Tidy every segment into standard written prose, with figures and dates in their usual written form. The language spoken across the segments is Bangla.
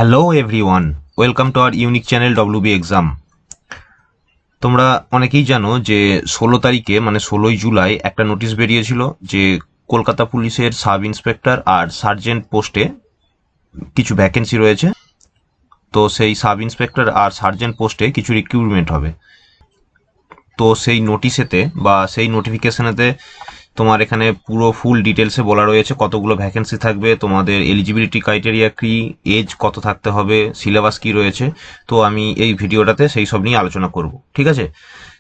Hello everyone, welcome to our unique channel WB exam. তোমরা অনেকেই জানো যে 16 তারিখে মানে 16ই জুলাই একটা নোটিশ বেরিয়েছিল যে কলকাতা পুলিশের সাব ইন্সপেক্টর আর সার্জেন্ট পোস্টে কিছু ভ্যাকেন্সি রয়েছে। তো সেই সাব ইন্সপেক্টর আর সার্জেন্ট পোস্টে কিছু রিক্রুটমেন্ট হবে। তো সেই নোটিশেতে বা সেই নোটিফিকেশনেতে তোমার এখানে পুরো ফুল ডিটেলসে বলা রয়েছে কতগুলো ভ্যাকেন্সি থাকবে, তোমাদের এলিজিবিলিটি ক্রাইটেরিয়া কি, এজ কত থাকতে হবে, সিলেবাস কি রয়েছে। তো আমি এই ভিডিওটাতে সেই সব নিয়ে আলোচনা করব, ঠিক আছে?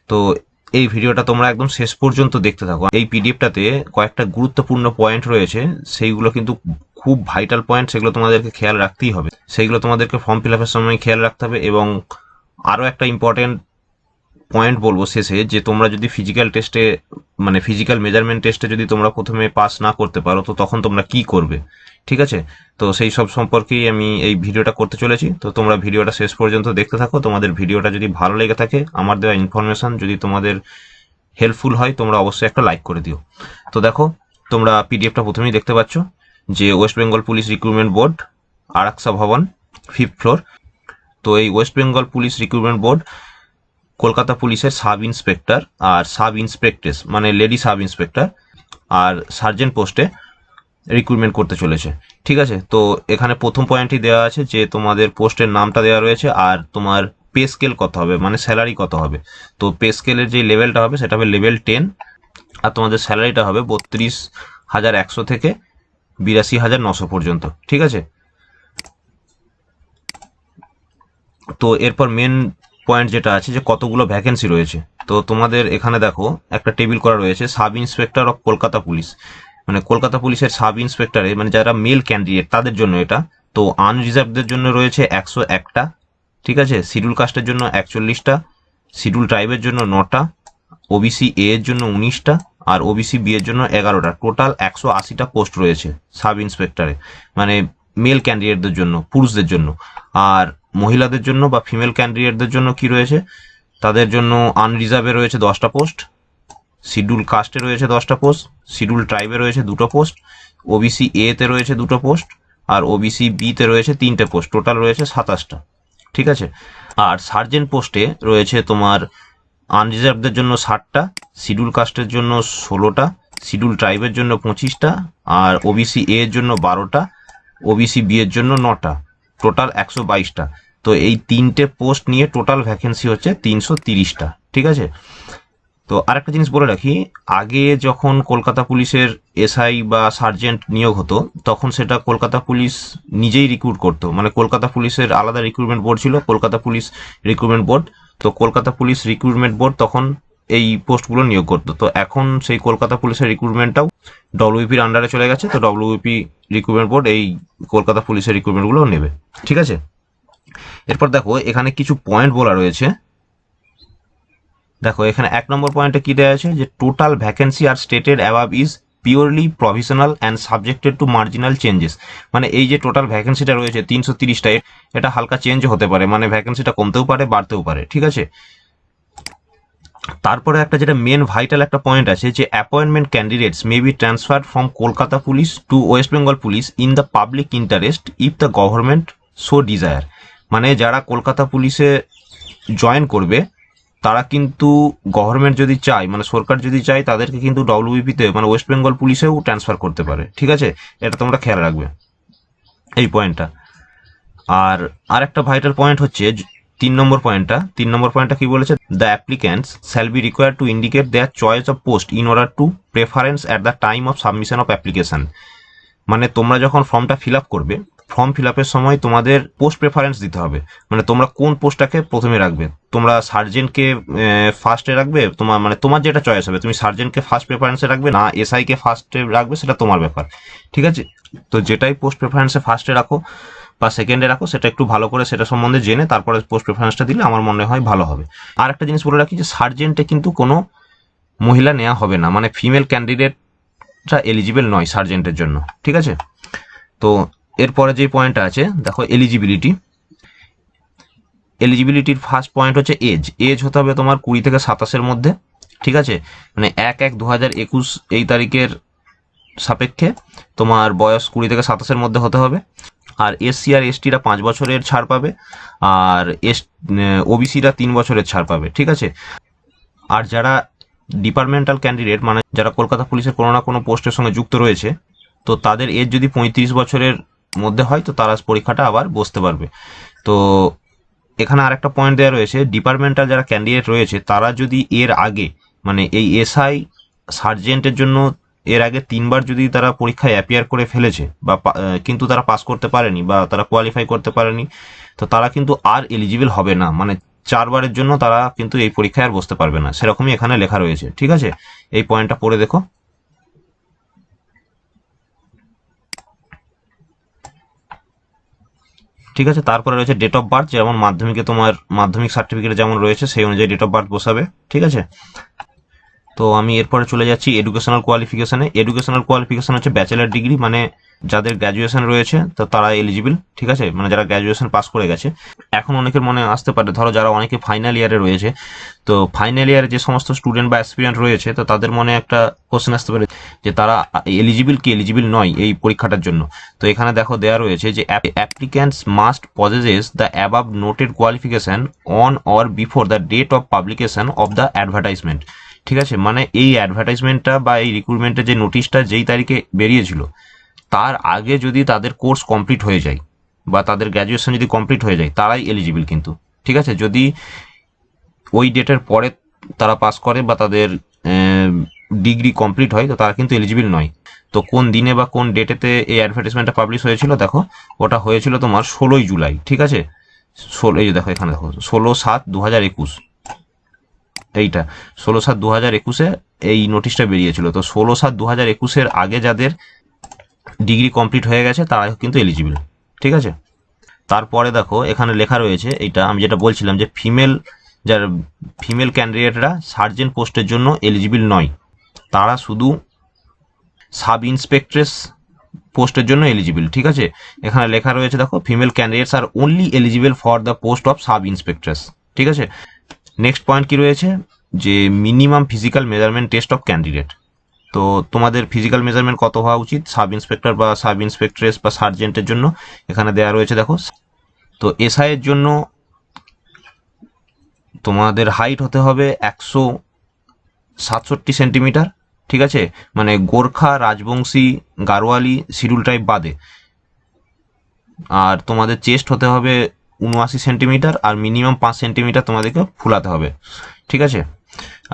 তো এই ভিডিওটা তোমরা একদম শেষ পর্যন্ত দেখতে থাকো। এই পিডিএফটাতে কয়েকটা গুরুত্বপূর্ণ পয়েন্ট রয়েছে, সেইগুলো কিন্তু খুব ভাইটাল পয়েন্ট, সেগুলো তোমাদেরকে খেয়াল রাখতেই হবে। সেইগুলো তোমাদেরকে ফর্ম ফিল আপের সময় খেয়াল রাখতে হবে। এবং আরও একটা ইম্পর্টেন্ট পয়েন্ট বলবো শেষে, যে তোমরা যদি ফিজিক্যাল টেস্টে মানে ফিজিক্যাল মেজারমেন্ট টেস্টে যদি তোমরা প্রথমে পাস না করতে পারো, তো তখন তোমরা কি করবে, ঠিক আছে? তো সেই সব সম্পর্কেই আমি এই ভিডিওটা করতে চলেছি। তো তোমরা ভিডিওটা শেষ পর্যন্ত দেখতে থাকো। তোমাদের ভিডিওটা যদি ভালো লেগে থাকে, আমার দেওয়া ইনফরমেশন যদি তোমাদের হেল্পফুল হয়, তোমরা অবশ্যই একটা লাইক করে দিও। তো দেখো, তোমরা পিডিএফটা প্রথমেই দেখতে পাচ্ছ যে West Bengal police recruitment board, Araksha ভবন, 5th ফ্লোর। তো এই West Bengal police recruitment board Kolkata পুলিশের সাব ইন্সপেক্টর আর সাব ইন্সপেক্ট্রেস মানে লেডি সাব ইন্সপেক্টর আর সার্জেন্ট পোস্টে রিক্রুটমেন্ট করতে চলেছে, ঠিক আছে? তো এখানে প্রথম পয়েন্টই দেওয়া আছে যে তোমাদের পোস্টের নামটা দেওয়া রয়েছে আর তোমার পে স্কেল কত হবে, মানে স্যালারি কত হবে। তো পে স্কেলের যে লেভেলটা হবে সেটা হবে লেভেল 10, আর তোমাদের স্যালারিটা হবে 32,100 থেকে 82,900 পর্যন্ত, ঠিক আছে? তো এরপর মেন পয়েন্ট যেটা আছে যে কতগুলো ভ্যাকেন্সি রয়েছে। তো তোমাদের এখানে দেখো একটা টেবিল করা রয়েছে, sub inspector of Kolkata police, মানে কলকাতা পুলিশের সাব ইন্সপেক্টরে মানে যারা মেল ক্যান্ডিডেট তাদের জন্য এটা। তো আনরিজার্ভদের জন্য রয়েছে 101টা, ঠিক আছে? শিডিউল কাস্টের জন্য 41টা, শিডিউল ট্রাইবের জন্য 9টা, ওবিসি এ এর জন্য 19টা, আর ওবিসি বি এর জন্য 11টা। টোটাল 180টা পোস্ট রয়েছে সাব ইন্সপেক্টরে, মানে মেল ক্যান্ডিডেটদের জন্য, পুরুষদের জন্য। আর মহিলাদের জন্য বা ফিমেল ক্যান্ডিডেটদের জন্য কি রয়েছে, তাদের জন্য আনরিজার্ভে রয়েছে 10টা পোস্ট, শিডিউল কাস্টে রয়েছে 10টা পোস্ট, শিডিউল ট্রাইবে রয়েছে 2টো পোস্ট, ওবিসি এ তে রয়েছে 2টো পোস্ট, আর ওবিসি বি তে রয়েছে 3টে পোস্ট। টোটাল রয়েছে 27টা, ঠিক আছে? আর সার্জেন্ট পোস্টে রয়েছে তোমার আনরিজার্ভদের জন্য 60টা, শিডিউল কাস্টের জন্য 16টা, শিডিউল ট্রাইবের জন্য 25টা, আর ওবিসি এ এর জন্য 12টা, ওবিসি বি এর জন্য 9টা। টোটাল 122টা। তো এই 3টে পোস্ট নিয়ে টোটাল ভ্যাকেন্সি হচ্ছে 330টা, ঠিক আছে? তো আরেকটা জিনিস বলে রাখি, আগে যখন কলকাতা পুলিশের এসআই বা সার্জেন্ট নিয়োগ হতো, তখন সেটা কলকাতা পুলিশ নিজেই রিক্রুট করতো। মানে কলকাতা পুলিশের আলাদা রিক্রুটমেন্ট বোর্ড ছিল, কলকাতা পুলিশ রিক্রুটমেন্ট বোর্ড। তো কলকাতা পুলিশ রিক্রুটমেন্ট বোর্ড তখন এই পোস্টগুলো নিয়োগ করতো। তো এখন সেই কলকাতা পুলিশের রিক্রুটমেন্টটাও ডব্লিউপির আন্ডারে চলে গেছে। তো ডব্লিউপি রিক্রুটমেন্ট বোর্ড এই কলকাতা পুলিশের রিক্রুটমেন্টগুলো নেবে, ঠিক আছে? এরপর দেখো এখানে কিছু পয়েন্ট বলা রয়েছে। দেখো এখানে 1 নম্বর পয়েন্টে কি দেওয়া আছে যে total vacancy are stated above is purely provisional and subjected to marginal changes. মানে এই যে টোটাল ভ্যাকেন্সিটা রয়েছে 330টা, এটা হালকা চেঞ্জ হতে পারে, মানে ভ্যাকেন্সিটা কমতেও পারে বাড়তেও পারে, ঠিক আছে? তারপরে একটা যেটা মেন ভাইটাল একটা পয়েন্ট আছে যে appointment candidates may be transferred from Kolkata police to West Bengal police in the public interest if the government so desire. মানে যারা কলকাতা পুলিশে জয়েন করবে তারা কিন্তু গভর্নমেন্ট যদি চায়, মানে সরকার যদি চায়, তাদেরকে কিন্তু ডব্লিউবিপিতে মানে ওয়েস্ট বেঙ্গল পুলিশেও ট্রান্সফার করতে পারে, ঠিক আছে? এটা তোমরা খেয়াল রাখবে এই পয়েন্টটা। আর একটা ভাইটাল পয়েন্ট হচ্ছে 3 নম্বর পয়েন্টটা কি বলেছে, the applicants shall be required to indicate there choice of post in order to preference at the time of submission of application. মানে তোমরা যখন ফর্মটা ফিল আপ করবে, ফর্ম ফিল আপের সময় তোমাদের পোস্ট প্রেফারেন্স দিতে হবে। মানে তোমরা কোন পোস্টটাকে প্রথমে রাখবে, তোমরা সার্জেন্টকে ফার্স্টে রাখবে, তোমার যেটা চয়েস হবে, তুমি সার্জেন্টকে ফার্স্ট প্রেফারেন্সে রাখবে না এসআই কে ফার্স্টে রাখবে, সেটা তোমার ব্যাপার, ঠিক আছে? তো যেটাই পোস্ট প্রেফারেন্সে ফার্স্টে রাখো বা সেকেন্ডে রাখো, সেটা একটু ভালো করে সেটা সম্বন্ধে জেনে তারপরে পোস্ট প্রেফারেন্সটা দিলে আমার মনে হয় ভালো হবে। আর একটা জিনিস বলে রাখি যে সার্জেন্টে কিন্তু কোনো মহিলা নেওয়া হবে না, মানে ফিমেল ক্যান্ডিডেটরা এলিজিবল নয় সার্জেন্টের জন্য, ঠিক আছে? তো এরপরে যে পয়েন্টটা আছে দেখো, এলিজিবিলিটির ফার্স্ট পয়েন্ট হচ্ছে এজ হতে হবে তোমার 20 থেকে 27-এর মধ্যে, ঠিক আছে? মানে 1/1/2021 এই তারিখের সাপেক্ষে তোমার বয়স 20 থেকে 27-এর মধ্যে হতে হবে। আর এসসি আর এসটিরা 5 বছরের ছাড় পাবে, আর ওবিসিরা 3 বছরের ছাড় পাবে, ঠিক আছে। আর যারা ডিপার্টমেন্টাল ক্যান্ডিডেট, মানে যারা কলকাতা পুলিশের কোনো না কোনো পোস্টের সঙ্গে যুক্ত রয়েছে, তো তাদের এজ যদি 35 বছরের মধ্যে হয় তো তারা পরীক্ষাটা আবার বসতে পারবে। তো এখানে আর একটা পয়েন্ট দেওয়া রয়েছে, ডিপার্টমেন্টাল যারা ক্যান্ডিডেট রয়েছে তারা যদি এর আগে, মানে এই এসআই সার্জেন্টের জন্য এর আগে 3বার যদি তারা পরীক্ষায় অ্যাপিয়ার করে ফেলেছে বা কিন্তু তারা পাস করতে পারেনি বা তারা কোয়ালিফাই করতে পারেনি, তো তারা কিন্তু আর এলিজিবল হবে না, মানে 4বারের জন্য তারা কিন্তু এই পরীক্ষায় আর বসতে পারবে না, সেরকমই এখানে লেখা রয়েছে, ঠিক আছে। এই পয়েন্টটা পড়ে দেখো। ঠিক আছে, তারপরে রয়েছে ডেট অফ বার্থ, যেমন মাধ্যমিকে তোমার মাধ্যমিক সার্টিফিকেটে যেমন রয়েছে সেই অনুযায়ী ডেট অফ বার্থ বসাবে, ঠিক আছে। তো আমি এরপরে চলে যাচ্ছি এডুকেশনাল কোয়ালিফিকেশনে। এডুকেশনাল কোয়ালিফিকেশন হচ্ছে ব্যাচেলার ডিগ্রি, মানে যাদের গ্র্যাজুয়েশন রয়েছে তো তারা এলিজিবল, ঠিক আছে, মানে যারা গ্র্যাজুয়েশন পাস করে গেছে। এখন অনেকের মনে আসতে পারে, ধরো যারা অনেকে ফাইনাল ইয়ারে রয়েছে, তো ফাইনাল ইয়ারে যে সমস্ত স্টুডেন্ট বা অ্যাসপিরেন্ট রয়েছে, তো তাদের মনে একটা কোশ্চেন আসতে পারে যে তারা এলিজিবল কি এলিজিবল নয় এই পরীক্ষাটার জন্য। তো এখানে দেখো দেওয়া রয়েছে যে applicants must possess the above noted qualification on or before the date of publication of the advertisement, ঠিক আছে। মানে এই অ্যাডভার্টাইজমেন্টটা বা এই রিক্রুটমেন্টের যে নোটিশটা যেই তারিখে বেরিয়েছিল তার আগে যদি তাদের কোর্স কমপ্লিট হয়ে যায় বা তাদের গ্র্যাজুয়েশন যদি কমপ্লিট হয়ে যায় তারাই এলিজিবল কিন্তু, ঠিক আছে। যদি ওই ডেটের পরে তারা পাস করে বা তাদের ডিগ্রি কমপ্লিট হয় তো তারা কিন্তু এলিজিবল নয়। তো কোন দিনে বা কোন ডেটেতে এই অ্যাডভার্টাইজমেন্টটা পাবলিশ হয়েছিল, দেখো ওটা হয়েছিল তোমার 16ই জুলাই, ঠিক আছে। এই যে দেখো এখানে দেখো 16/7/2021, এইটা 16/7/2021 এই নোটিশটা বেরিয়েছিল। তো 16/7/2021 আগে যাদের ডিগ্রি কমপ্লিট হয়ে গেছে তারা কিন্তু এলিজিবল, ঠিক আছে। তারপরে দেখো এখানে লেখা রয়েছে, এইটা আমি যেটা বলছিলাম যে যারা ফিমেল ক্যান্ডিডেটরা সার্জেন্ট পোস্টের জন্য এলিজিবল নয়, তারা শুধু সাব ইন্সপেক্ট্রেস পোস্টের জন্য এলিজিবল, ঠিক আছে। এখানে লেখা রয়েছে দেখো female candidates are only eligible for the post of sub inspectress, ঠিক আছে। নেক্সট পয়েন্ট কি রয়েছে যে minimum physical measurement test of candidate. তো তোমাদের ফিজিক্যাল মেজারমেন্ট কত হওয়া উচিত সাব ইন্সপেক্টর বা সাব ইন্সপেক্ট্রেস বা সার্জেন্টের জন্য, এখানে দেওয়া রয়েছে দেখো। তো এসআই এর জন্য তোমাদের হাইট হতে হবে 167 সেন্টিমিটার, ঠিক আছে, মানে গোর্খা, রাজবংশী, গারোয়ালি, শিডিউল ট্রাইব বাদে। আর তোমাদের চেস্ট হতে হবে 79 সেন্টিমিটার, আর মিনিমাম 5 সেন্টিমিটার তোমাদেরকে ফুলাতে হবে, ঠিক আছে।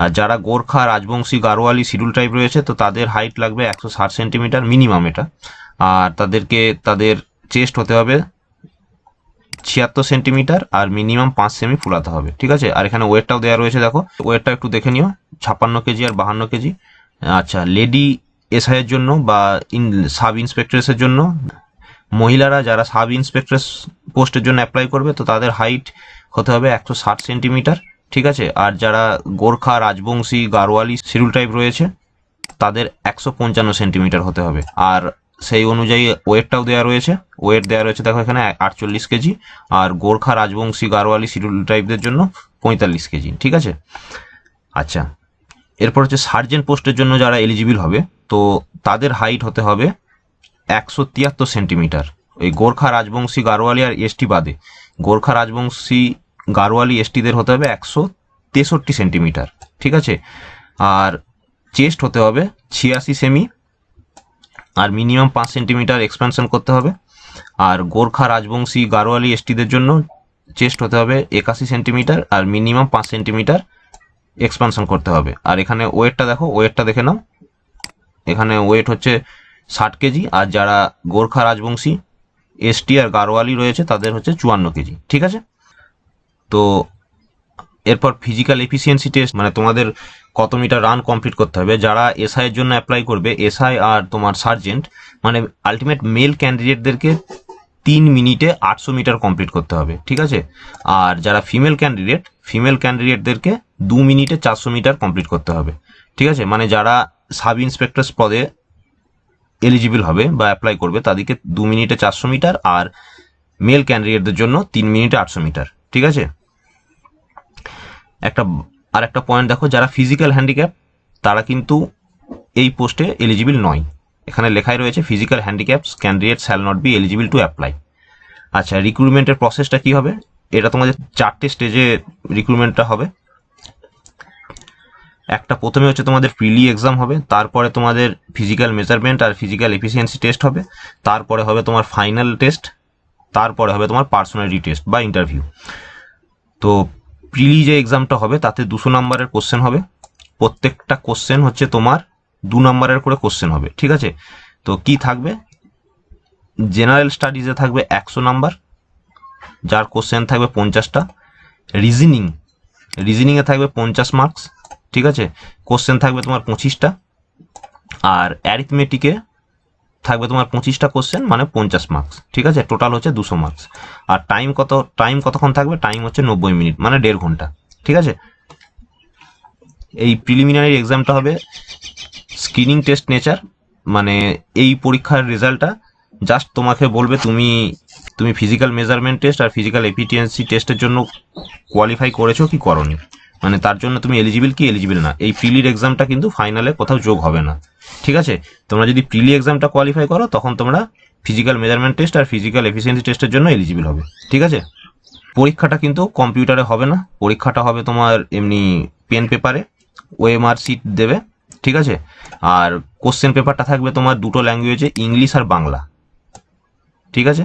আর যারা গোর্খা, রাজবংশী, গারোয়ালি, শিডিউল ট্রাইব রয়েছে তো তাদের হাইট লাগবে 160 সেন্টিমিটার মিনিমাম এটা। আর তাদের চেস্ট হতে হবে 76 সেন্টিমিটার, আর মিনিমাম 5 সেমি ফুলাতে হবে, ঠিক আছে। আর এখানে ওয়েটটাও দেওয়া রয়েছে, দেখো ওয়েটটা একটু দেখে নিও, 56 কেজি আর 52 কেজি। আচ্ছা, লেডি এসআই এর জন্য বা সাব ইন্সপেক্টরের জন্য, মহিলারা যারা সাব ইন্সপেক্টর পোস্টের জন্য অ্যাপ্লাই করবে তো তাদের হাইট হতে হবে 160 সেন্টিমিটার, ঠিক আছে। আর যারা গোর্খা, রাজবংশী, গারোয়ালি, শিডিউল টাইপ রয়েছে তাদের 155 সেন্টিমিটার হতে হবে। আর সেই অনুযায়ী ওয়েটটাও দেওয়া রয়েছে, ওয়েট দেওয়া রয়েছে দেখো এখানে 48 কেজি, আর গোর্খা, রাজবংশী, গারোয়ালি, শিডিউল টাইপদের জন্য 45 কেজি, ঠিক আছে। আচ্ছা, এরপর হচ্ছে সার্জেন্ট পোস্টের জন্য যারা এলিজিবল হবে তো তাদের হাইট হতে হবে 173 সেন্টিমিটার, ওই গোর্খা, রাজবংশী, গারোয়ালি আর এসটি বাদে। গোর্খা, রাজবংশী, গারোয়ালি, এসটিদের হতে হবে 163 সেন্টিমিটার, ঠিক আছে। আর চেস্ট হতে হবে 86 সেমি, আর মিনিমাম 5 সেন্টিমিটার এক্সপ্যানশন করতে হবে। আর গোর্খা, রাজবংশী, গারোয়ালি, এসটিদের জন্য চেস্ট হতে হবে 81 সেন্টিমিটার, আর মিনিমাম 5 সেন্টিমিটার এক্সপানশন করতে হবে। আর এখানে ওয়েটটা দেখো, ওয়েটটা দেখে নাও, এখানে ওয়েট হচ্ছে 60 কেজি, আর যারা গোর্খা, রাজবংশী, এসটি আর গারোয়ালি রয়েছে তাদের হচ্ছে 54 কেজি, ঠিক আছে। তো এরপর ফিজিক্যাল এফিসিয়েন্সি টেস্ট, মানে তোমাদের কত মিটার রান কমপ্লিট করতে হবে। যারা এসআই এর জন্য অ্যাপ্লাই করবে, এসআই আর তোমার সার্জেন্ট, মানে আলটিমেট মেল ক্যান্ডিডেটদেরকে 3 মিনিটে 800 মিটার কমপ্লিট করতে হবে, ঠিক আছে। আর যারা ফিমেল ক্যান্ডিডেটদেরকে 2 মিনিটে 400 মিটার কমপ্লিট করতে হবে, ঠিক আছে। মানে যারা সাব ইন্সপেক্টর পদে এলিজিবল হবে বা অ্যাপ্লাই করবে তাদেরকে 2 মিনিটে 400 মিটার, আর মেল ক্যান্ডিডেটদের জন্য 3 মিনিটে 800 মিটার, ঠিক আছে। একটা পয়েন্ট দেখো, যারা ফিজিক্যাল হ্যান্ডিক্যাপ তারা কিন্তু এই পোস্টে এলিজিবল নয়। এখানে লেখাই রয়েছে physical handicaps candidate shall not be eligible to apply, আচ্ছা, রিক্রুটমেন্টের প্রসেসটা কি হবে, এটা তোমাদের 4টে স্টেজে রিক্রুটমেন্টটা হবে। একটা প্রথমে হচ্ছে তোমাদের প্রিলি এক্সাম হবে, তারপরে তোমাদের ফিজিক্যাল মেজারমেন্ট আর ফিজিক্যাল এফিসিয়েন্সি টেস্ট হবে, তারপরে হবে তোমার ফাইনাল টেস্ট, তারপরে হবে তোমার পার্সোনালিটি টেস্ট বা ইন্টারভিউ। তো প্রিলি যে এক্সামটা হবে তাতে 200 নম্বরের কোশ্চেন হবে, প্রত্যেকটা কোশ্চেন হচ্ছে তোমার 2 নম্বরের করে কোশ্চেন হবে, ঠিক আছে। তো কি থাকবে, জেনারেল স্টাডিজে থাকবে 100 নাম্বার, যার কোশ্চেন থাকবে 50টা। রিজনিংয়ে থাকবে 50 মার্কস, ঠিক আছে, কোশ্চেন থাকবে তোমার 25টা। আর অ্যারিথমেটিকে থাকবে তোমার 25টা কোশ্চেন, মানে 50 মার্কস, ঠিক আছে, টোটাল হচ্ছে 200 মার্কস। আর টাইম কতক্ষণ থাকবে, টাইম হচ্ছে 90 মিনিট, মানে 1.5 ঘন্টা, ঠিক আছে। এই প্রিলিমিনারি এক্সামটা হবে স্ক্রিনিং টেস্ট নেচার, মানে এই পরীক্ষার রেজাল্টটা জাস্ট তোমাকে বলবে তুমি ফিজিক্যাল মেজারমেন্ট টেস্ট আর ফিজিক্যাল এফিসিয়েন্সি টেস্টের জন্য কোয়ালিফাই করেছো কি করনি, মানে তার জন্য তুমি এলিজিবল কি এলিজিবল না। এই প্রিলির এক্সামটা কিন্তু ফাইনালে কোথাও যোগ হবে না, ঠিক আছে। তোমরা যদি প্রিলি এক্সামটা কোয়ালিফাই করো তখন তোমরা ফিজিক্যাল মেজারমেন্ট টেস্ট আর ফিজিক্যাল এফিসিয়েন্সি টেস্টের জন্য এলিজিবল হবে, ঠিক আছে। পরীক্ষাটা কিন্তু কম্পিউটারে হবে না, পরীক্ষাটা হবে তোমার এমনি পেন পেপারে, ওএমআর সিট দেবে, ঠিক আছে। আর কোশ্চেন পেপারটা থাকবে তোমার 2টো ল্যাঙ্গুয়েজে, ইংলিশ আর বাংলা, ঠিক আছে।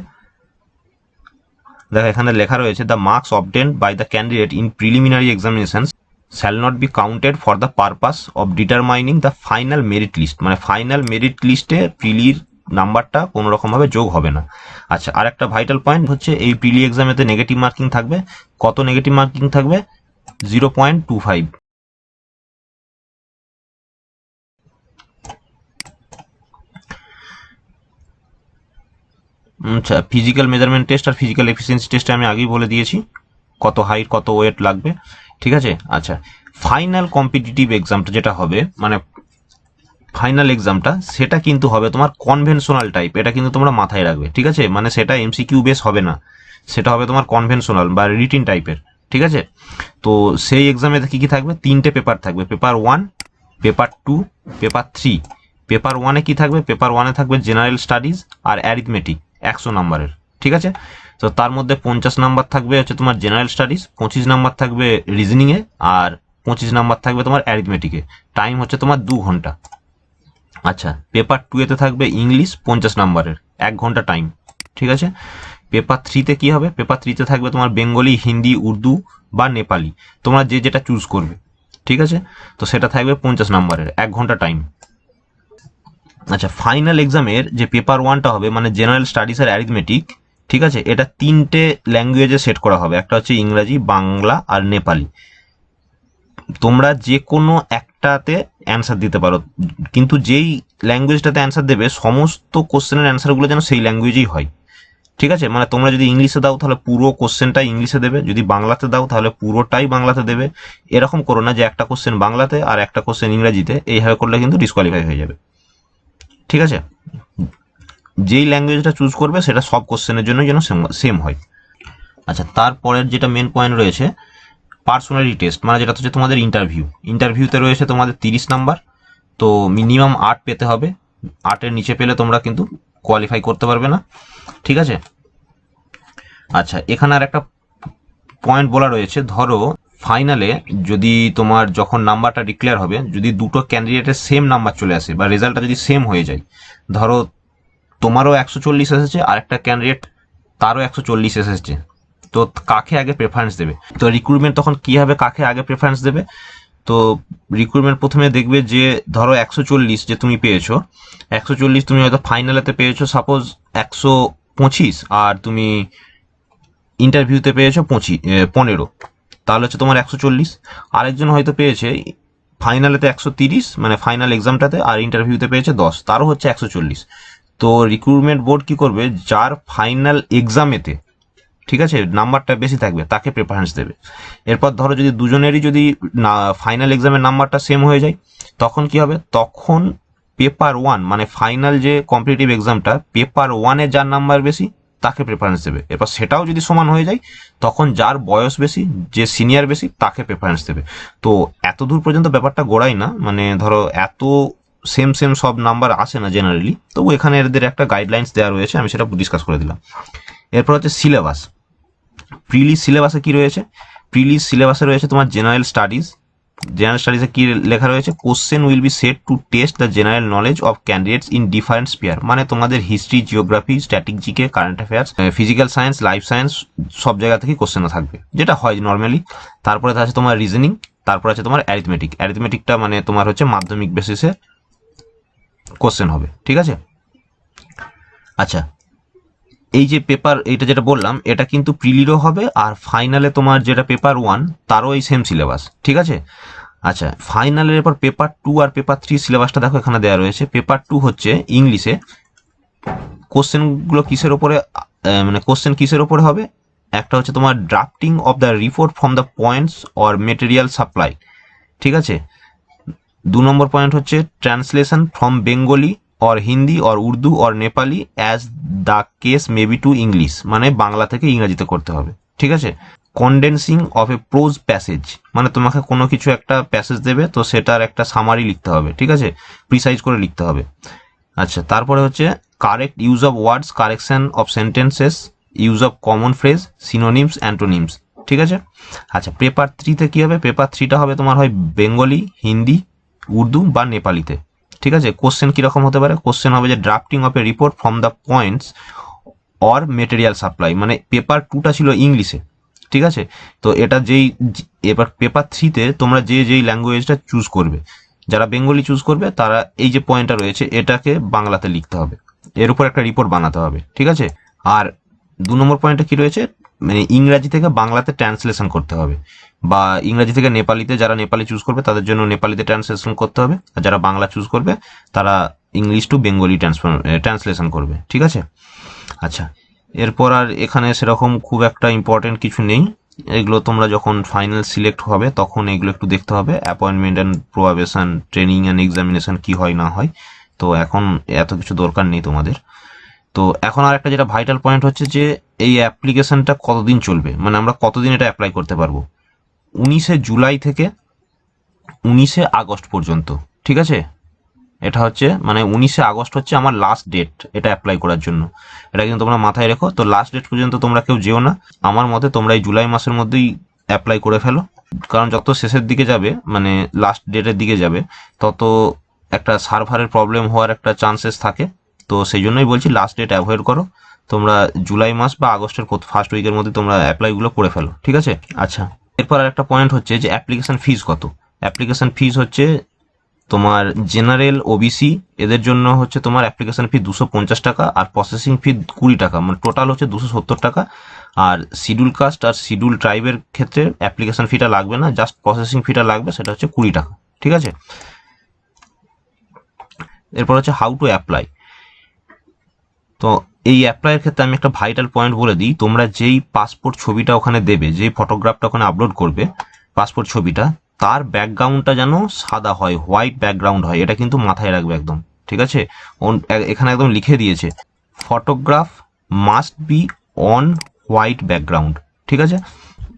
দেখো এখানে লেখা রয়েছে, the marks obtained by the candidate in preliminary examination shall not be counted for the purpose of determining the final merit list, মানে ফাইনাল মেরিট লিস্টে প্রিলির নাম্বারটা কোনো রকমভাবে যোগ হবে না। আচ্ছা, আর একটা ভাইটাল পয়েন্ট হচ্ছে এই প্রিলি এক্সামেতে নেগেটিভ মার্কিং থাকবে। কত নেগেটিভ মার্কিং থাকবে, 0.25। আচ্ছা, ফিজিক্যাল মেজারমেন্ট টেস্ট আর ফিজিক্যাল এফিসিয়েন্সি টেস্টে আমি আগেই বলে দিয়েছি কত হাইট কত ওয়েট লাগবে, ঠিক আছে। আচ্ছা, ফাইনাল কম্পিটিটিভ এক্সামটা যেটা হবে, মানে ফাইনাল এক্সামটা, সেটা কিন্তু হবে তোমার কনভেনশনাল টাইপ, এটা কিন্তু তোমরা মাথায় রাখবে, ঠিক আছে। মানে সেটা এমসিকিউ বেস হবে না, সেটা হবে তোমার কনভেনশনাল বা রিটিন টাইপের, ঠিক আছে। তো সেই এক্সামে কি কি থাকবে, 3টে পেপার থাকবে, পেপার 1, পেপার 2, পেপার 3। পেপার 1-এ কি থাকবে, পেপার 1-এ থাকবে জেনারেল স্টাডিজ আর অ্যারিথমেটিক 100 নাম্বারের, ঠিক আছে। তো তার মধ্যে 50 নাম্বার থাকবে হচ্ছে তোমার জেনারেল স্টাডিজ, 25 নাম্বার থাকবে রিজনিংয়ে, আর 25 নাম্বার থাকবে তোমার অ্যারিথমেটিকে। টাইম হচ্ছে তোমার 2 ঘন্টা। আচ্ছা, পেপার 2-এতে থাকবে ইংলিশ 50 নাম্বারের, 1 ঘন্টা টাইম, ঠিক আছে। পেপার 3-তে কি হবে, পেপার 3-তে থাকবে তোমার বেঙ্গলি, হিন্দি, উর্দু বা নেপালি, তোমরা যে যেটা চুজ করবে, ঠিক আছে। তো সেটা থাকবে 50 নাম্বারের, 1 ঘন্টা টাইম। আচ্ছা, ফাইনাল এক্সামের যে পেপার 1টা হবে, মানে জেনারেল স্টাডিজ আর অ্যারিথমেটিক, ঠিক আছে, এটা 3টে ল্যাঙ্গুয়েজে সেট করা হবে, একটা হচ্ছে ইংরাজি, বাংলা আর নেপালি। তোমরা যে কোনো একটাতে অ্যান্সার দিতে পারো, কিন্তু যেই ল্যাঙ্গুয়েজটাতে অ্যান্সার দেবে সমস্ত কোশ্চেনের অ্যান্সারগুলো যেন সেই ল্যাঙ্গুয়েজেই হয়, ঠিক আছে। মানে তোমরা যদি ইংলিশে দাও তাহলে পুরো কোশ্চেনটাই ইংলিশে দেবে, যদি বাংলাতে দাও তাহলে পুরোটাই বাংলাতে দেবে। এরকম করো না যে একটা কোশ্চেন বাংলাতে আর একটা কোশ্চেন ইংরাজিতে, এইভাবে করলে কিন্তু ডিসকোয়ালিফাই হয়ে যাবে, ঠিক আছে। যেই ল্যাঙ্গুয়েজটা চুজ করবে সেটা সব কোশ্চেনের জন্য যেন সেম হয়। আচ্ছা, তারপরের যেটা মেন পয়েন্ট রয়েছে পার্সোনালিটি টেস্ট, মানে যেটা হচ্ছে তোমাদের ইন্টারভিউতে রয়েছে তোমাদের 30 নাম্বার। তো মিনিমাম 8 পেতে হবে, 8-এর নিচে পেলে তোমরা কিন্তু কোয়ালিফাই করতে পারবে না, ঠিক আছে। আচ্ছা, এখানে আর একটা পয়েন্ট বলা রয়েছে, ধরো ফাইনালে যদি তোমার যখন নাম্বারটা ডিক্লেয়ার হবে, যদি দুটো ক্যান্ডিডেটের সেম নাম্বার চলে আসে বা রেজাল্টটা যদি সেম হয়ে যায়, ধরো তোমারও 140 এসেছে আর একটা ক্যান্ডিডেট তারও 140 এসেছে, তো কাকে আগে প্রেফারেন্স দেবে, তো রিক্রুটমেন্ট তখন কি হবে, কাকে আগে প্রেফারেন্স দেবে। তো রিক্রুটমেন্ট প্রথমে দেখবে যে ধরো 140 যে তুমি পেয়েছো, 140 তুমি হয়তো ফাইনালেতে পেয়েছো সাপোজ 125, আর তুমি ইন্টারভিউতে পেয়েছো 15, তাহলে হচ্ছে তোমার 140। আরেকজন হয়তো পেয়েছে ফাইনালেতে 130, মানে ফাইনাল এক্সামটাতে, আর ইন্টারভিউতে পেয়েছে 10, তারও হচ্ছে 140। তো রিক্রুটমেন্ট বোর্ড কি করবে, যার ফাইনাল এক্সামেতে, ঠিক আছে, নাম্বারটা বেশি থাকবে তাকে প্রেফারেন্স দেবে। এরপর ধরো যদি দুজনেরই যদি ফাইনাল এক্সামের নাম্বারটা সেম হয়ে যায়, তখন কি হবে, তখন পেপার 1, মানে ফাইনাল যে কম্পিটিটিভ এক্সামটা, পেপার 1-এ যার নাম্বার বেশি তাকে প্রেফারেন্স দেবে। এরপর সেটাও যদি সমান হয়ে যায়, তখন যার বয়স বেশি, যে সিনিয়র বেশি, তাকে প্রেফারেন্স দেবে। তো এত দূর পর্যন্ত ব্যাপারটা গোড়াই না, মানে ধরো এত সেম সেম সব নাম্বার আসে না জেনারেলি, তবু এখানে এদের একটা গাইডলাইন্স দেওয়া রয়েছে, আমি সেটা ডিসকাস করে দিলাম। এরপর হচ্ছে সিলেবাস। প্রিলিজ সিলেবাসে কি রয়েছে? প্রিলিজ সিলেবাসে রয়েছে তোমার জেনারেল স্টাডিজ। জেনারেল স্টাডিজে কি লেখা রয়েছে? Question will be set to test the general knowledge of candidates in different sphere, মানে তোমাদের history, geography, static GK, current affairs, physical science, life science, সব জায়গা থেকে কোশ্চেন থাকবে, যেটা হয় নর্মালি। তারপরে আছে তোমার রিজনিং, তারপর আছে তোমার অ্যারিথমেটিক। অ্যারিথমেটিকটা মানে তোমার হচ্ছে মাধ্যমিক বেসিসে কোশ্চেন হবে, ঠিক আছে? আচ্ছা, এই যে পেপার, এটা যেটা বললাম, এটা কিন্তু প্রিলিরও হবে, আর ফাইনালে তোমার যেটা পেপার 1 তারও এই সেম সিলেবাস, ঠিক আছে? আচ্ছা, ফাইনালের এরপর পেপার 2 আর পেপার 3 সিলেবাসটা দেখো এখানে দেওয়া রয়েছে। পেপার 2 হচ্ছে ইংলিশে। কোশ্চেনগুলো কিসের ওপরে, মানে কোশ্চেন কিসের ওপরে হবে? একটা হচ্ছে তোমার drafting of the report from the points or material supply, ঠিক আছে? 2 নম্বর পয়েন্ট হচ্ছে translation from Bengali or Hindi or Urdu or Nepali as the case maybe to English, মানে বাংলা থেকে ইংরাজিতে করতে হবে, ঠিক আছে? Condensing of A pros passage, মানে তোমাকে কোনো কিছু একটা প্যাসেজ দেবে, তো সেটার একটা সামারি লিখতে হবে, ঠিক আছে? প্রিসাইজ করে লিখতে হবে। আচ্ছা, তারপরে হচ্ছে correct use of words, correction of sentences, use of common phrase, synonyms, antonyms, ঠিক আছে? আচ্ছা, পেপার 3-তে কী হবে? পেপার 3টা হবে তোমার হয় বেঙ্গলি, হিন্দি, উর্দু বা নেপালিতে, ঠিক আছে? কোশ্চেন কীরকম হতে পারে? কোশ্চেন হবে যে drafting of A report from the points or material supply, মানে পেপার 2টা ছিল ইংলিশে, ঠিক আছে? তো এটা এবার পেপার 3-তে তোমরা যেই ল্যাঙ্গুয়েজটা চুজ করবে, যারা বেঙ্গলি চুজ করবে তারা এই যে পয়েন্টটা রয়েছে এটাকে বাংলাতে লিখতে হবে, এর উপর একটা রিপোর্ট বানাতে হবে, ঠিক আছে? আর 2 নম্বর পয়েন্টে কি রয়েছে? মানে ইংরাজি থেকে বাংলাতে ট্রান্সলেশন করতে হবে, বা ইংরাজি থেকে নেপালিতে, যারা নেপালি চুজ করবে তাদের জন্য নেপালিতে ট্রান্সলেশন করতে হবে, আর যারা বাংলা চুজ করবে তারা ইংলিশ টু বেঙ্গলি ট্রান্সলেশন করবে, ঠিক আছে? আচ্ছা, এরপর আর এখানে সেরকম খুব একটা ইম্পর্টেন্ট কিছু নেই। এগুলো তোমরা যখন ফাইনাল সিলেক্ট হবে তখন এগুলো একটু দেখতে হবে, appointment and probation, training and examination কি হয় না হয়, তো এখন এত কিছু দরকার নেই তোমাদের। তো এখন আর একটা যেটা ভাইটাল পয়েন্ট হচ্ছে যে এই অ্যাপ্লিকেশনটা কতদিন চলবে, মানে আমরা কতদিন এটা অ্যাপ্লাই করতে পারবো? 19শে জুলাই থেকে 19শে আগস্ট পর্যন্ত, ঠিক আছে? এটা হচ্ছে মানে 19শে আগস্ট হচ্ছে আমার লাস্ট ডেট এটা অ্যাপ্লাই করার জন্য, এটা কিন্তু তোমরা মাথায় রেখো। তো লাস্ট ডেট পর্যন্ত তোমরা কেউ যেও না, আমার মতে তোমরা এই জুলাই মাসের মধ্যেই অ্যাপ্লাই করে ফেলো, কারণ যত শেষের দিকে যাবে, মানে লাস্ট ডেটের দিকে যাবে, তত একটা সার্ভারের প্রবলেম হওয়ার একটা চান্সেস থাকে। তো সেই জন্যই বলছি লাস্ট ডেট অ্যাভয়েড করো, তোমরা জুলাই মাস বা আগস্টের ফার্স্ট উইকের মধ্যে তোমরা অ্যাপ্লাইগুলো করে ফেলো, ঠিক আছে? আচ্ছা, এরপর আর একটা পয়েন্ট হচ্ছে যে অ্যাপ্লিকেশন ফিস কত। অ্যাপ্লিকেশন ফিস হচ্ছে তোমার জেনারেল, ওবিসি এদের জন্য হচ্ছে তোমার অ্যাপ্লিকেশন ফি 250 টাকা, আর প্রসেসিং ফি 20 টাকা, মানে টোটাল হচ্ছে 270 টাকা। আর শিডিউল কাস্ট আর শিডিউল ট্রাইবের ক্ষেত্রে অ্যাপ্লিকেশন ফিটা লাগবে না, জাস্ট প্রসেসিং ফিটা লাগবে, সেটা হচ্ছে 20 টাকা, ঠিক আছে? এরপর হচ্ছে হাউ টু অ্যাপ্লাই। তো এই অ্যাপ্লাইয়ের ক্ষেত্রে আমি একটা ভাইটাল পয়েন্ট বলে দিই, তোমরা যেই পাসপোর্ট ছবিটা ওখানে দেবে, যেই ফটোগ্রাফটা ওখানে আপলোড করবে পাসপোর্ট ছবিটা, তার ব্যাকগ্রাউন্ডটা যেন সাদা হয়, হোয়াইট ব্যাকগ্রাউন্ড হয়, এটা কিন্তু মাথায় রাখবে একদম, ঠিক আছে? এখানে একদম লিখে দিয়েছে photograph must be on white background, ঠিক আছে?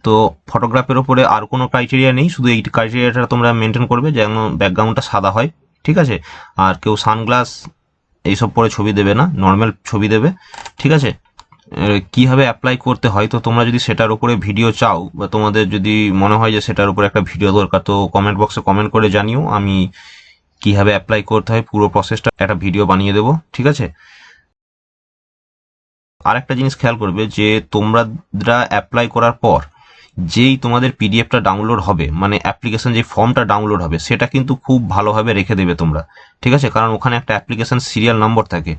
তো ফটোগ্রাফের ওপরে আর কোনো ক্রাইটেরিয়া নেই, শুধু এই ক্রাইটেরিয়াটা তোমরা মেনটেন করবে যেন ব্যাকগ্রাউন্ডটা সাদা হয়, ঠিক আছে? আর কেউ সানগ্লাস এইসব পরে ছবি দেবে না, নর্মাল ছবি দেবে, ঠিক আছে? কীভাবে অ্যাপ্লাই করতে হয়, তো তোমরা যদি সেটার উপরে ভিডিও চাও, বা তোমাদের যদি মনে হয় যে সেটার উপরে একটা ভিডিও দরকার, তো কমেন্ট বক্সে কমেন্ট করে জানিও, আমি কীভাবে অ্যাপ্লাই করতে হয় পুরো প্রসেসটা একটা ভিডিও বানিয়ে দেবো, ঠিক আছে? আর একটা জিনিস খেয়াল করবে যে তোমরা অ্যাপ্লাই করার পর যেই তোমাদের পিডিএফটা ডাউনলোড হবে, মানে অ্যাপ্লিকেশন যে ফর্মটা ডাউনলোড হবে, সেটা কিন্তু খুব ভালোভাবে রেখে দেবে তোমরা, ঠিক আছে? কারণ ওখানে একটা অ্যাপ্লিকেশন সিরিয়াল নম্বর থাকে,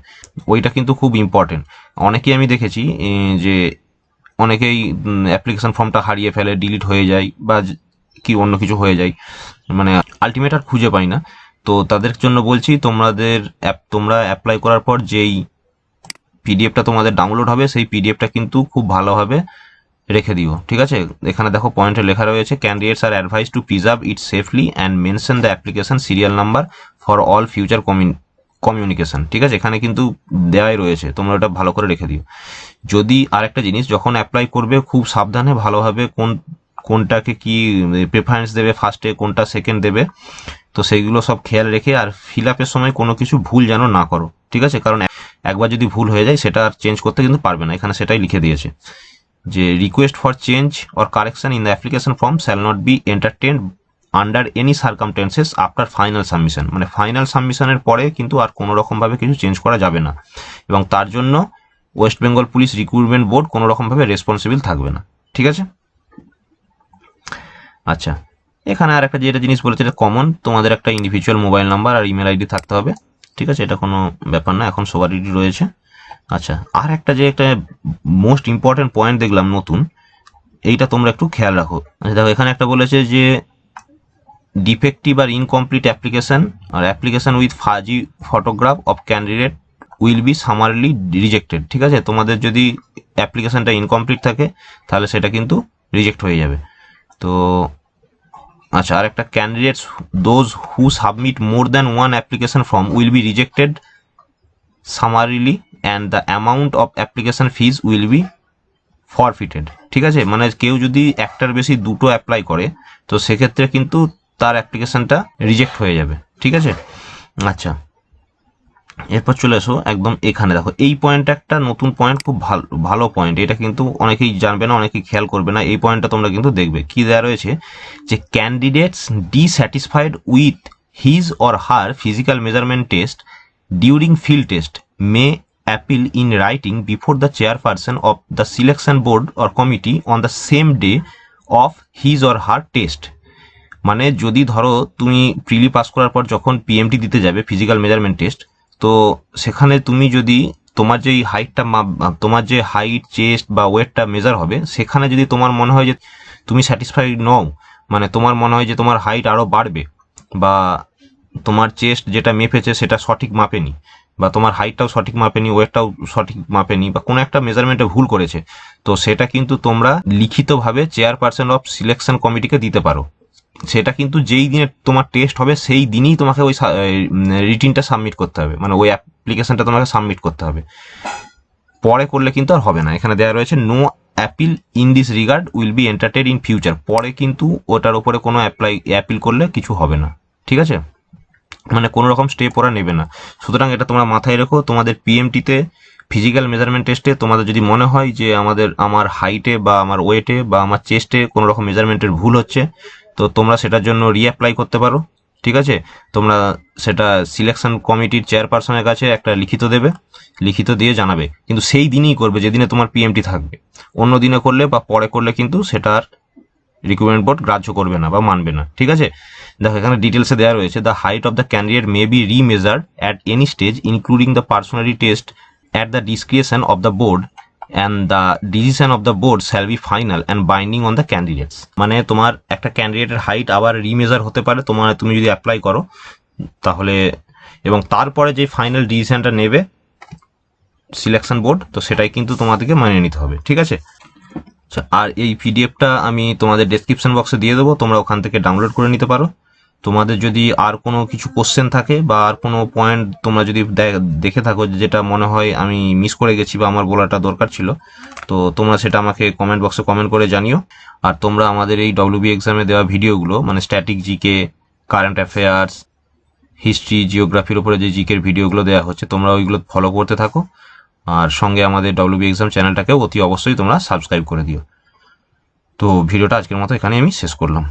ওইটা কিন্তু খুব ইম্পর্টেন্ট। অনেকেই আমি দেখেছি যে অনেকেই অ্যাপ্লিকেশন ফর্মটা হারিয়ে ফেলে, ডিলিট হয়ে যায়, বা কি অন্য কিছু হয়ে যায়, মানে আলটিমেট আর খুঁজে পাই না। তো তাদের জন্য বলছি, তোমরা অ্যাপ্লাই করার পর যেই পিডিএফটা তোমাদের ডাউনলোড হবে, সেই পিডিএফটা কিন্তু খুব ভালোভাবে রেখে দিও, ঠিক আছে? এখানে দেখো পয়েন্টে লেখা রয়েছে candidates are advice two preserve it safely and mention the application serial number for all future communication, ঠিক আছে? এখানে কিন্তু দেওয়াই রয়েছে, তোমরা ওটা ভালো করে রেখে দিও। যদি আরেকটা জিনিস, যখন অ্যাপ্লাই করবে খুব সাবধানে ভালোভাবে কোনটাকে কি প্রেফারেন্স দেবে ফার্স্টে, কোনটা সেকেন্ড দেবে, তো সেইগুলো সব খেয়াল রেখে আর ফিল আপের সময় কোনো কিছু ভুল যেন না করো, ঠিক আছে? কারণ একবার যদি ভুল হয়ে যায় সেটা আর চেঞ্জ করতে কিন্তু পারবে না, এখানে সেটাই লিখে দিয়েছে যে request for change or correction in the application form shall not be entertained under any circumstances after final submission. মানে ফাইনাল সাবমিশনের পরে কিন্তু আর কোনো রকমভাবে কিছু চেঞ্জ করা যাবে না, এবং তার জন্য West Bengal police recruitment board কোনো রকমভাবে রেসপন্সিবল থাকবে না, ঠিক আছে? আচ্ছা, এখানে আর একটা যেটা জিনিস বলেছে এটা কমন, তোমাদের একটা ইন্ডিভিজুয়াল মোবাইল নাম্বার আর ইমেল আইডি থাকতে হবে, ঠিক আছে? এটা কোনো ব্যাপার না, এখন সবারই রয়েছে। আচ্ছা, আর একটা যে একটা মোস্ট ইম্পর্টেন্ট পয়েন্ট দেখলাম নতুন, এইটা তোমরা একটু খেয়াল রাখো। আচ্ছা দেখো, এখানে একটা বলেছে যে ডিফেক্টিভ আর ইনকমপ্লিট অ্যাপ্লিকেশন আর application with fuzzy photograph of candidate will be summarily rejected, ঠিক আছে? তোমাদের যদি অ্যাপ্লিকেশনটা ইনকমপ্লিট থাকে তাহলে সেটা কিন্তু রিজেক্ট হয়ে যাবে। তো আচ্ছা, আর একটা candidates those who submit more than one application form will be rejected summarily and the amount of application fees will be ফরফিটেড, ঠিক আছে? মানে কেউ যদি একটার বেশি দুটো অ্যাপ্লাই করে তো সেক্ষেত্রে কিন্তু তার অ্যাপ্লিকেশনটা রিজেক্ট হয়ে যাবে, ঠিক আছে? আচ্ছা, এরপর চলে আসো একদম এখানে। দেখো এই পয়েন্টটা একটা নতুন পয়েন্ট, খুব ভালো পয়েন্ট, এটা কিন্তু অনেকেই জানবে না, অনেকেই খেয়াল করবে না। এই পয়েন্টটা তোমরা কিন্তু দেখবে কি দেওয়া রয়েছে যে candidates dissatisfied with his or her physical measurement test during field test may appeal in writing before the chairperson of the selection board or committee on the same day of his or her test. মানে যদি ধরো তুমি প্রিলি পাস করার পর যখন পিএমটি দিতে যাবে ফিজিক্যাল মেজারমেন্ট টেস্ট, তো সেখানে তুমি যদি তোমার যে হাইটটা তোমার যে হাইট চেস্ট বা ওয়েটটা মেজার হবে, সেখানে যদি তোমার মনে হয় যে তুমি স্যাটিসফাইড নও, মানে তোমার মনে হয় যে তোমার হাইট আরও বাড়বে, বা তোমার চেস্ট যেটা মেপেছে সেটা সঠিক মাপেনি, বা তোমার হাইটটাও সঠিক মাপেনি, ওয়েটটাও সঠিক মাপেনি, বা কোনো একটা মেজারমেন্টে ভুল করেছে, তো সেটা কিন্তু তোমরা লিখিতভাবে চেয়ারপারসন অফ সিলেকশন কমিটিকে দিতে পারো। সেটা কিন্তু যেই দিনে তোমার টেস্ট হবে সেই দিনই তোমাকে ওই রিটিনটা সাবমিট করতে হবে, মানে ওই অ্যাপ্লিকেশনটা তোমাকে সাবমিট করতে হবে, পরে করলে কিন্তু আর হবে না। এখানে দেওয়া রয়েছে no appeal in this regard will be entertained in future. পরে কিন্তু ওটার উপরে কোনো অ্যাপিল করলে কিছু হবে না, ঠিক আছে? মানে কোনো রকম স্টেপ ওরা নেবে না। সুতরাং এটা তোমরা মাথায় রেখো, তোমাদের পিএমটিতে ফিজিক্যাল মেজারমেন্ট টেস্টে তোমাদের যদি মনে হয় যে আমার হাইটে বা আমার ওয়েটে বা আমার চেস্টে কোনো রকম মেজারমেন্টের ভুল হচ্ছে, তো তোমরা সেটার জন্য রিঅ্যাপ্লাই করতে পারো, ঠিক আছে? তোমরা সেটা সিলেকশন কমিটির চেয়ারপারসনের কাছে একটা লিখিত দেবে, লিখিত দিয়ে জানাবে, কিন্তু সেই দিনই করবে যেদিনে তোমার পিএমটি থাকবে। অন্য দিনে করলে বা পরে করলে কিন্তু সেটা আর রিক্রুটমেন্ট বোর্ড গ্রাহ্য করবে না বা মানবে না, ঠিক আছে? দেখো এখানে ডিটেলসে দেওয়া রয়েছে the height of the candidate may be remeasured at any stage including the personality test at the discretion of the board and the decision of the board shall be final and binding on the candidates. মানে তোমার একটা ক্যান্ডিডেটের হাইট আবার রিমেজার হতে পারে তুমি যদি অ্যাপ্লাই করো তাহলে, এবং তারপরে যে ফাইনাল ডিসিশনটা নেবে সিলেকশন বোর্ড, তো সেটাই কিন্তু তোমাদেরকে মেনে নিতে হবে, ঠিক আছে? আর এই পিডিএফটা আমি তোমাদের ডেসক্রিপশন বক্সে দিয়ে দেবো, তোমরা ওখান থেকে ডাউনলোড করে নিতে পারো। তোমাদের যদি আর কোনো কিছু কোশ্চেন থাকে বা আর কোনো পয়েন্ট তোমরা যদি দেখে থাকো যেটা মনে হয় আমি মিস করে গেছি বা আমার বলাটা দরকার ছিল, তো তোমরা সেটা আমাকে কমেন্ট বক্সে কমেন্ট করে জানিও। আর তোমরা আমাদের এই ডব্লিউবি এক্সামে দেওয়া ভিডিওগুলো, মানে static GK, current affairs, history, জিওগ্রাফির উপরে যে জিকের ভিডিওগুলো দেওয়া হচ্ছে, তোমরা ওইগুলো ফলো করতে থাকো। আর সঙ্গে আমাদের ডব্লিউবি এক্সাম চ্যানেলটাকেও অতি অবশ্যই তোমরা সাবস্ক্রাইব করে দিও। তো ভিডিওটা আজকের মতো এখানে আমি শেষ করলাম।